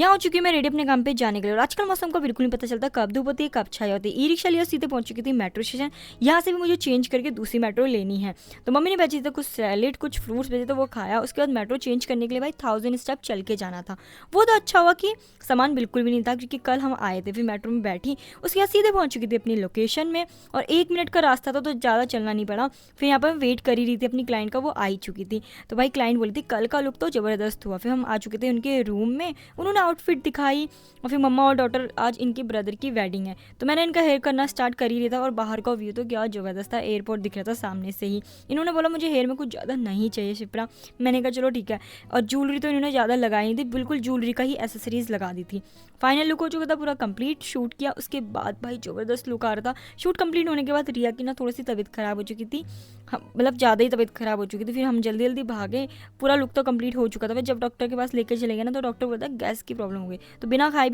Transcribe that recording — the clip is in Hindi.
यहाँ हो चुकी हूँ मैं रेडी अपने काम पे जाने के लिए। और आजकल मौसम का बिल्कुल नहीं पता चलता, कब धूप होती है कब छाया होती है। ई रिक्शा लिया, सीधे पहुंच चुकी थी मेट्रो स्टेशन। यहाँ से भी मुझे चेंज करके दूसरी मेट्रो लेनी है। तो मम्मी ने भेजी थी कुछ सैलेड कुछ फ्रूट्स भेजे, तो वो खाया। उसके बाद मेट्रो चेंज करने के लिए भाई 1000 स्टेप चल के जाना था। वो तो अच्छा हुआ कि सामान बिल्कुल भी नहीं था, क्योंकि कल हम आए थे। फिर मेट्रो में बैठी, उसके बाद सीधे पहुंच चुकी थी अपनी लोकेशन में। और 1 मिनट का रास्ता था तो ज़्यादा चलना नहीं पड़ा। फिर यहाँ पर वेट कर ही रही थी अपनी क्लाइंट का, वो आ ही चुकी थी। तो भाई क्लाइंट बोली थी कल का लुक तो ज़बरदस्त हुआ। फिर हम आ चुके थे उनके रूम में, उन्होंने आउटफिट दिखाई। और फिर मम्मा और डॉटर, आज इनके ब्रदर की वेडिंग है, तो मैंने इनका हेयर करना स्टार्ट कर ही लिया था। और बाहर का व्यू तो क्या ज़बरदस्त था, एयरपोर्ट दिख रहा था सामने से ही। इन्होंने बोला मुझे हेयर में कुछ ज़्यादा नहीं चाहिए शिप्रा। मैंने कहा चलो ठीक है। और ज्वेलरी तो इन्होंने ज़्यादा लगाई नहीं थी, बिल्कुल ज्वेलरी का ही एसेसरीज लगा दी थी। फाइनल लुक हो चुका था पूरा कंप्लीट। शूट किया, उसके बाद भाई ज़बरदस्त लुक आ रहा था। शूट कंप्लीट होने के बाद रिया की ना थोड़ी सी तबीयत ख़राब हो चुकी थी, मतलब ज़्यादा ही तबीयत ख़राब हो चुकी थी। फिर हम जल्दी जल्दी भागे। पूरा लुक तो कंप्लीट हो चुका था। फिर जब डॉक्टर के पास लेकर चले गए ना, तो डॉक्टर बोलता है गैस की प्रॉब्लम हो गई, तो बिना खाए भी